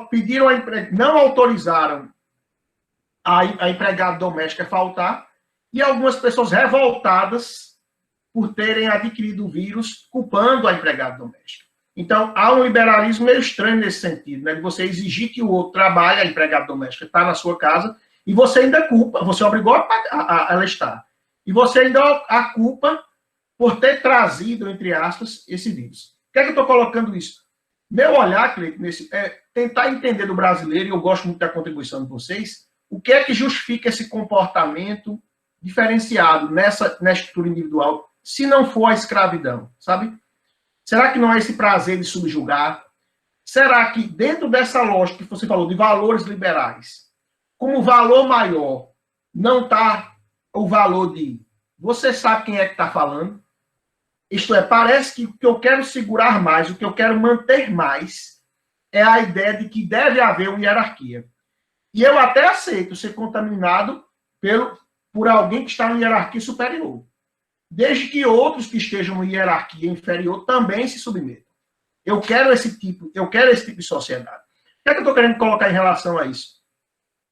pediram não autorizaram a empregada doméstica faltar, e algumas pessoas revoltadas por terem adquirido o vírus, culpando a empregada doméstica. Então, há um liberalismo meio estranho nesse sentido, né? De você exigir que o outro trabalhe, a empregada doméstica está na sua casa, e você ainda culpa, você obrigou a ela estar. E você ainda a culpa por ter trazido, entre aspas, esse vírus. Por que é que eu estou colocando isso? Meu olhar, Cleiton, é tentar entender do brasileiro, e eu gosto muito da contribuição de vocês, o que é que justifica esse comportamento diferenciado na estrutura individual, se não for a escravidão, sabe? Será que não é esse prazer de subjugar? Será que dentro dessa lógica que você falou de valores liberais, como valor maior não está o valor de você sabe quem é que está falando? Isto é, parece que o que eu quero segurar mais, o que eu quero manter mais, é a ideia de que deve haver uma hierarquia. E eu até aceito ser contaminado por alguém que está em hierarquia superior, desde que outros que estejam em hierarquia inferior também se submetam. Eu quero esse tipo de sociedade. O que é que eu estou querendo colocar em relação a isso?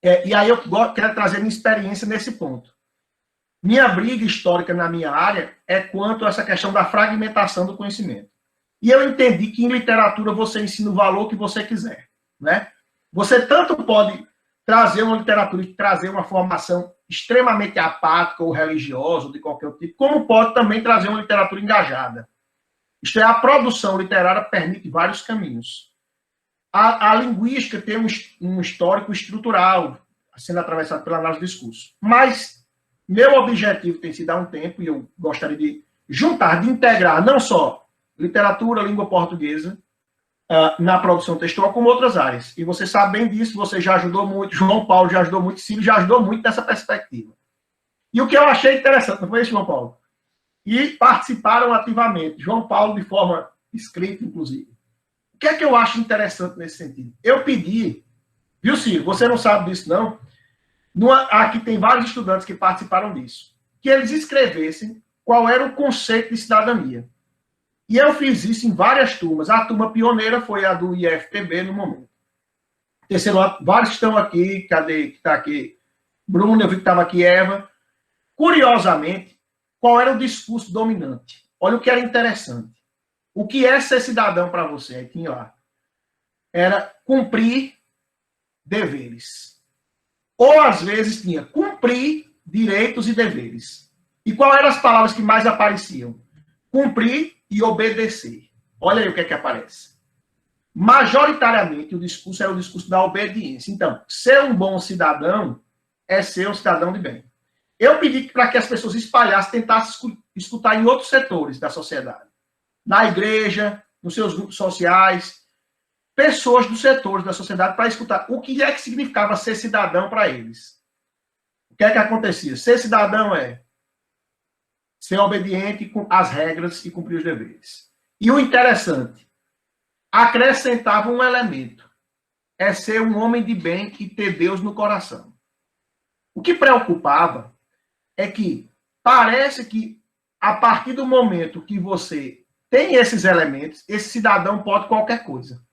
E aí eu quero trazer minha experiência nesse ponto. Minha briga histórica na minha área é quanto a essa questão da fragmentação do conhecimento. E eu entendi que em literatura você ensina o valor que você quiser, né? Você tanto pode trazer uma literatura e trazer uma formação extremamente apática ou religiosa, ou de qualquer tipo, como pode também trazer uma literatura engajada. Isto é, a produção literária permite vários caminhos. A linguística tem um histórico estrutural, sendo atravessado pela análise do discurso. Mas meu objetivo tem sido há um tempo, e eu gostaria de juntar, de integrar não só literatura, língua portuguesa, na produção textual, como outras áreas. E você sabe bem disso, você já ajudou muito, João Paulo já ajudou muito, Cílio já ajudou muito nessa perspectiva. E o que eu achei interessante, não foi isso, João Paulo? E participaram ativamente, João Paulo de forma escrita, inclusive. O que é que eu acho interessante nesse sentido? Eu pedi, viu, Cílio, você não sabe disso, não? Aqui tem vários estudantes que participaram disso, que eles escrevessem qual era o conceito de cidadania. E eu fiz isso em várias turmas. A turma pioneira foi a do IFPB no momento. Terceiro ano, vários estão aqui, cadê que está aqui? Bruno, eu vi que estava aqui, Eva. Curiosamente, qual era o discurso dominante? Olha o que era interessante. O que é ser cidadão para você? Aí tinha lá. Era cumprir deveres. Ou, às vezes, tinha cumprir direitos e deveres. E quais eram as palavras que mais apareciam? Cumprir e obedecer. Olha aí o que é que aparece. Majoritariamente, o discurso era o discurso da obediência. Então, ser um bom cidadão é ser um cidadão de bem. Eu pedi para que as pessoas espalhassem, tentassem escutar em outros setores da sociedade. Na igreja, nos seus grupos sociais, pessoas dos setores da sociedade para escutar o que é que significava ser cidadão para eles. O que é que acontecia? Ser cidadão é ser obediente com as regras e cumprir os deveres. E o interessante, acrescentava um elemento, é ser um homem de bem e ter Deus no coração. O que preocupava é que parece que a partir do momento que você tem esses elementos, esse cidadão pode qualquer coisa.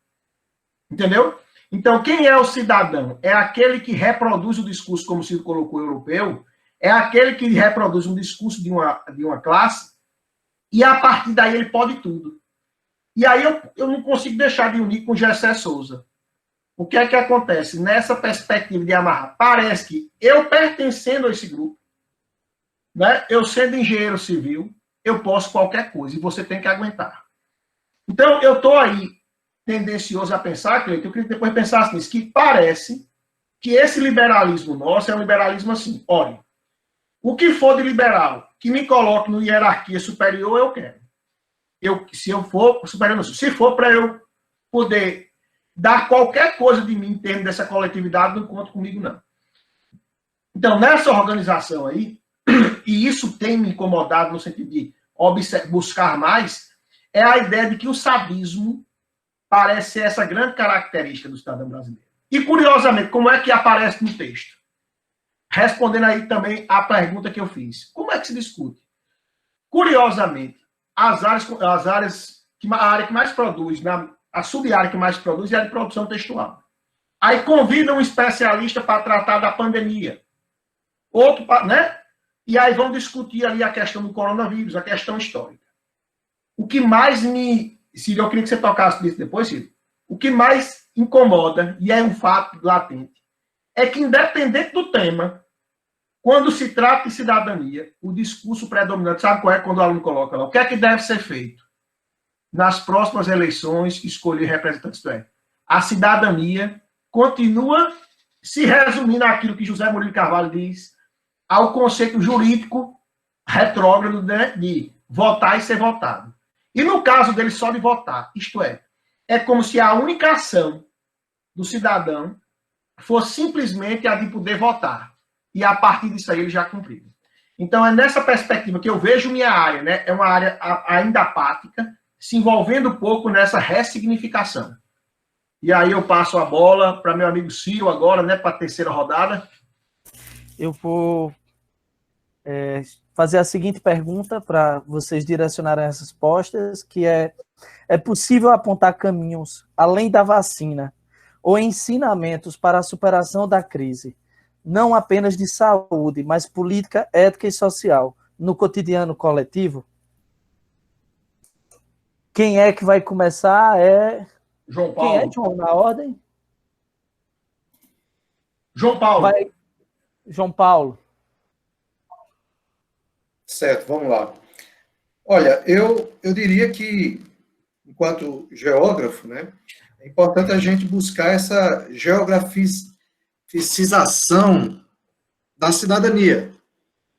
Entendeu? Então, quem é o cidadão? É aquele que reproduz o discurso, como se colocou europeu, é aquele que reproduz um discurso de uma classe, e a partir daí ele pode tudo. E aí eu não consigo deixar de unir com Gessé Souza. O que é que acontece? Nessa perspectiva de amarrar, parece que eu pertencendo a esse grupo, né, eu sendo engenheiro civil, eu posso qualquer coisa, e você tem que aguentar. Então, eu estou aí tendencioso a pensar, Cleiton, eu queria que depois pensasse nisso, que parece que esse liberalismo nosso é um liberalismo assim, olha, o que for de liberal, que me coloque no hierarquia superior, eu quero. Se eu for superior, se for para eu poder dar qualquer coisa de mim em termos dessa coletividade, não conta comigo, não. Então, nessa organização aí, e isso tem me incomodado no sentido de buscar mais, é a ideia de que o sadismo parece ser essa grande característica do cidadão brasileiro. E, curiosamente, como é que aparece no texto? Respondendo aí também à pergunta que eu fiz. Como é que se discute? Curiosamente, a área que mais produz A sub-área que mais produz é a de produção textual. Aí convida um especialista para tratar da pandemia. Outro, né? E aí vão discutir ali a questão do coronavírus, a questão histórica. O que mais me... Ciro, eu queria que você tocasse nisso depois, Ciro. O que mais incomoda, e é um fato latente, é que, independente do tema, quando se trata de cidadania, o discurso predominante, sabe qual é quando o aluno coloca lá? O que é que deve ser feito? Nas próximas eleições, escolher representantes. A cidadania continua se resumindo àquilo que José Murilo Carvalho diz, ao conceito jurídico retrógrado, né, de votar e ser votado. E no caso dele só de votar, isto é como se a única ação do cidadão fosse simplesmente a de poder votar. E a partir disso aí ele já cumpriu. Então é nessa perspectiva que eu vejo minha área, né? É uma área ainda apática, se envolvendo um pouco nessa ressignificação. E aí eu passo a bola para meu amigo Ciro agora, né? Para a terceira rodada. Eu vou fazer a seguinte pergunta para vocês direcionarem as respostas, que é possível apontar caminhos além da vacina ou ensinamentos para a superação da crise, não apenas de saúde, mas política, ética e social, no cotidiano coletivo? Quem é que vai começar? João Paulo. Quem é, João, na ordem? João Paulo. João Paulo. Certo, vamos lá. Olha, eu diria que, enquanto geógrafo, né, é importante a gente buscar essa geograficização da cidadania,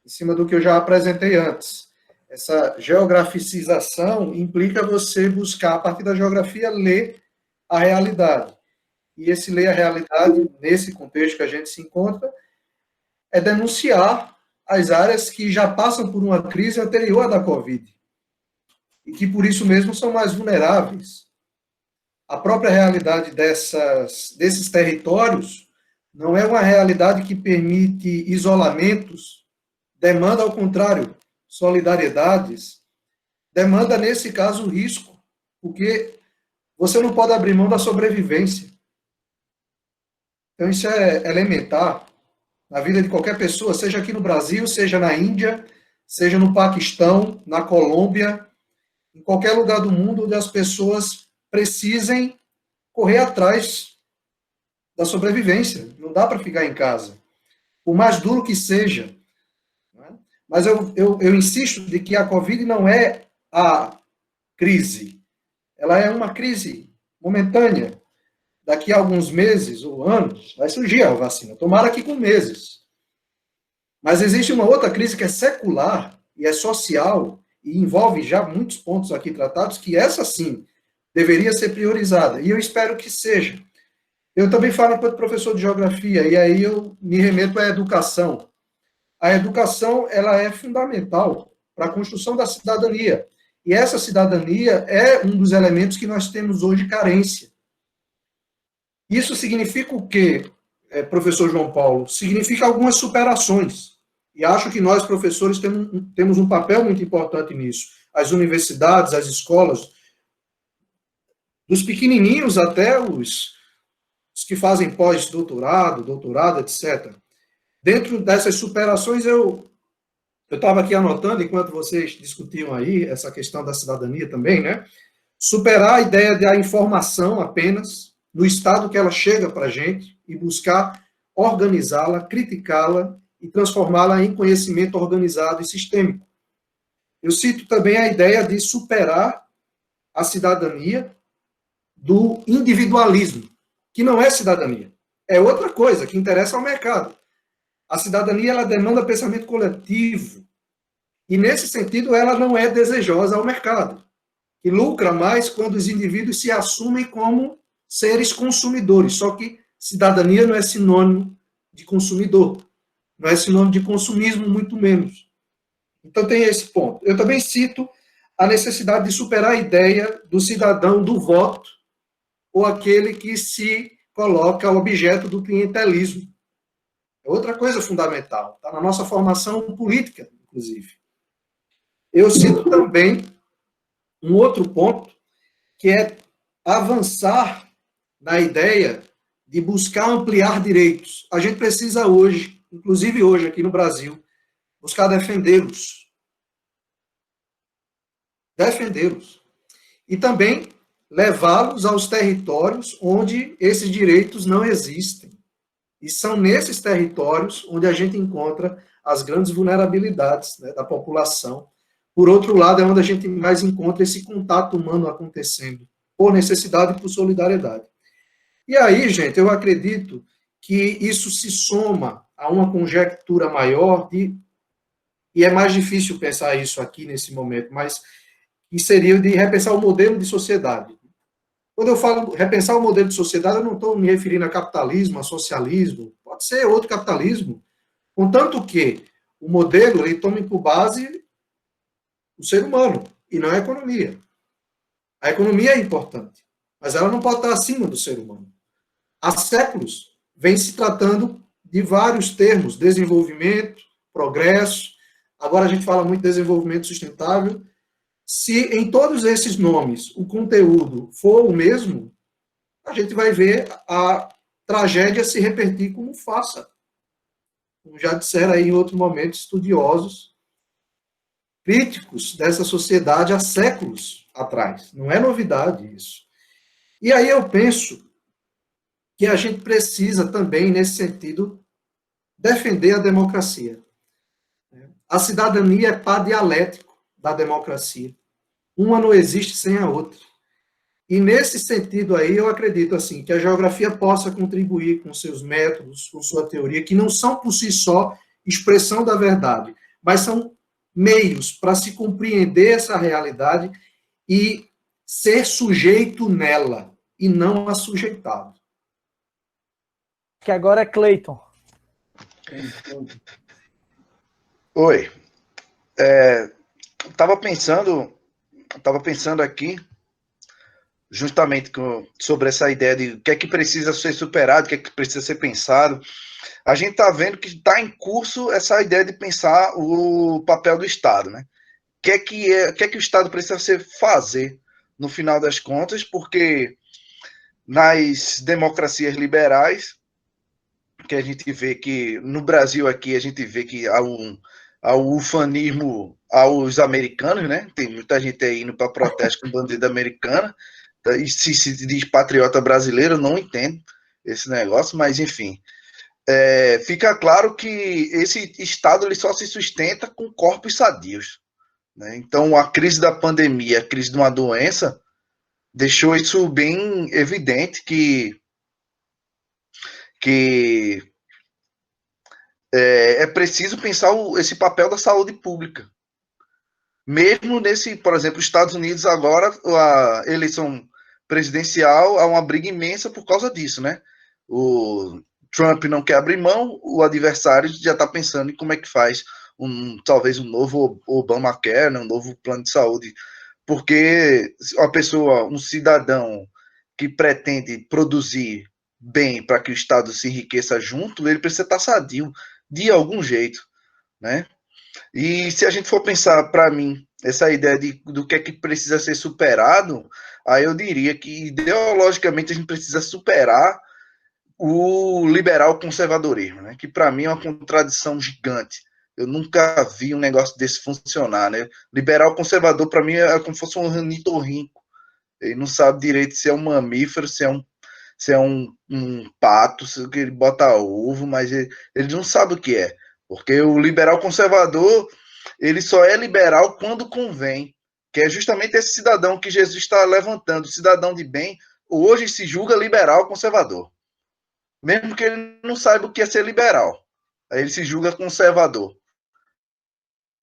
em cima do que eu já apresentei antes. Essa geograficização implica você buscar, a partir da geografia, ler a realidade. E esse ler a realidade, nesse contexto que a gente se encontra, é denunciar as áreas que já passam por uma crise anterior à da Covid e que, por isso mesmo, são mais vulneráveis. A própria realidade desses territórios não é uma realidade que permite isolamentos, demanda, ao contrário, solidariedades, demanda, nesse caso, risco, porque você não pode abrir mão da sobrevivência. Então, isso é elementar na vida de qualquer pessoa, seja aqui no Brasil, seja na Índia, seja no Paquistão, na Colômbia, em qualquer lugar do mundo onde as pessoas precisem correr atrás da sobrevivência. Não dá para ficar em casa. Por mais duro que seja. Né? Mas eu insisto de que a Covid não é a crise. Ela é uma crise momentânea. Daqui a alguns meses ou anos, vai surgir a vacina. Tomara que com meses. Mas existe uma outra crise que é secular e é social e envolve já muitos pontos aqui tratados, que essa sim deveria ser priorizada. E eu espero que seja. Eu também falo enquanto professor de geografia, e aí eu me remeto à educação. A educação, ela é fundamental para a construção da cidadania. E essa cidadania é um dos elementos que nós temos hoje carência. Isso significa o quê, professor João Paulo? Significa algumas superações. E acho que nós, professores, temos um papel muito importante nisso. As universidades, as escolas, dos pequenininhos até os que fazem pós-doutorado, doutorado, etc. Dentro dessas superações, eu estava aqui anotando, enquanto vocês discutiam aí, essa questão da cidadania também, né? Superar a ideia da informação apenas, no estado que ela chega para a gente, e buscar organizá-la, criticá-la e transformá-la em conhecimento organizado e sistêmico. Eu cito também a ideia de superar a cidadania do individualismo, que não é cidadania. É outra coisa que interessa ao mercado. A cidadania, ela demanda pensamento coletivo. E, nesse sentido, ela não é desejosa ao mercado, que lucra mais quando os indivíduos se assumem como seres consumidores. Só que cidadania não é sinônimo de consumidor. Não é sinônimo de consumismo, muito menos. Então, tem esse ponto. Eu também cito a necessidade de superar a ideia do cidadão do voto, ou aquele que se coloca objeto do clientelismo. É outra coisa fundamental. Está na nossa formação política, inclusive. Eu cito também um outro ponto, que é avançar na ideia de buscar ampliar direitos. A gente precisa hoje, inclusive hoje aqui no Brasil, buscar defendê-los. Defendê-los. E também levá-los aos territórios onde esses direitos não existem. E são nesses territórios onde a gente encontra as grandes vulnerabilidades, né, da população. Por outro lado, é onde a gente mais encontra esse contato humano acontecendo, por necessidade e por solidariedade. E aí, gente, eu acredito que isso se soma a uma conjectura maior e é mais difícil pensar isso aqui nesse momento, mas que seria de repensar o modelo de sociedade. Quando eu falo repensar o modelo de sociedade, eu não estou me referindo a capitalismo, a socialismo, pode ser outro capitalismo, contanto que o modelo ele tome por base o ser humano, e não a economia. A economia é importante, mas ela não pode estar acima do ser humano. Há séculos vem se tratando de vários termos, desenvolvimento, progresso, agora a gente fala muito de desenvolvimento sustentável. Se em todos esses nomes o conteúdo for o mesmo, a gente vai ver a tragédia se repetir como faça. Como já disseram aí em outro momento estudiosos, críticos dessa sociedade há séculos atrás. Não é novidade isso. E aí eu penso que a gente precisa também, nesse sentido, defender a democracia. A cidadania é par dialético da democracia. Uma não existe sem a outra. E nesse sentido aí, eu acredito assim, que a geografia possa contribuir com seus métodos, com sua teoria, que não são por si só expressão da verdade, mas são meios para se compreender essa realidade e ser sujeito nela, e não assujeitado. Que agora é Cleiton. Oi. Estava pensando aqui justamente sobre essa ideia de o que é que precisa ser superado, o que é que precisa ser pensado. A gente está vendo que está em curso essa ideia de pensar o papel do Estado, né? O que é que o Estado precisa fazer no final das contas, porque nas democracias liberais, que a gente vê que no Brasil aqui a gente vê que há um ufanismo aos americanos, né? Tem muita gente aí indo para protesto com bandeira americana, e se diz patriota brasileiro, não entendo esse negócio, mas enfim. Fica claro que esse Estado ele só se sustenta com corpos sadios, né? Então, a crise da pandemia, a crise de uma doença, deixou isso bem evidente que é preciso pensar esse papel da saúde pública. Mesmo por exemplo, os Estados Unidos agora, a eleição presidencial, há uma briga imensa por causa disso, né? O Trump não quer abrir mão, o adversário já está pensando em como é que faz talvez um novo Obamacare, né? Um novo plano de saúde, porque um cidadão que pretende produzir bem para que o Estado se enriqueça junto, ele precisa estar sadio de algum jeito, né? E se a gente for pensar, para mim, essa ideia do que é que precisa ser superado, aí eu diria que ideologicamente a gente precisa superar o liberal conservadorismo, né? Que para mim é uma contradição gigante. Eu nunca vi um negócio desse funcionar, né? Liberal conservador para mim é como se fosse um ornitorrinco. Ele não sabe direito se é um mamífero, se é um pato, se ele bota ovo, mas ele não sabe o que é. Porque o liberal conservador, ele só é liberal quando convém, que é justamente esse cidadão que Jesus está levantando, cidadão de bem, hoje se julga liberal conservador. Mesmo que ele não saiba o que é ser liberal. Aí ele se julga conservador.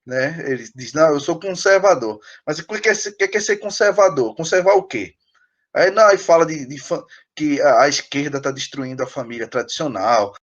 Né? Ele diz, não, eu sou conservador. Mas o que é ser conservador? Conservar o quê? Aí fala que a esquerda está destruindo a família tradicional,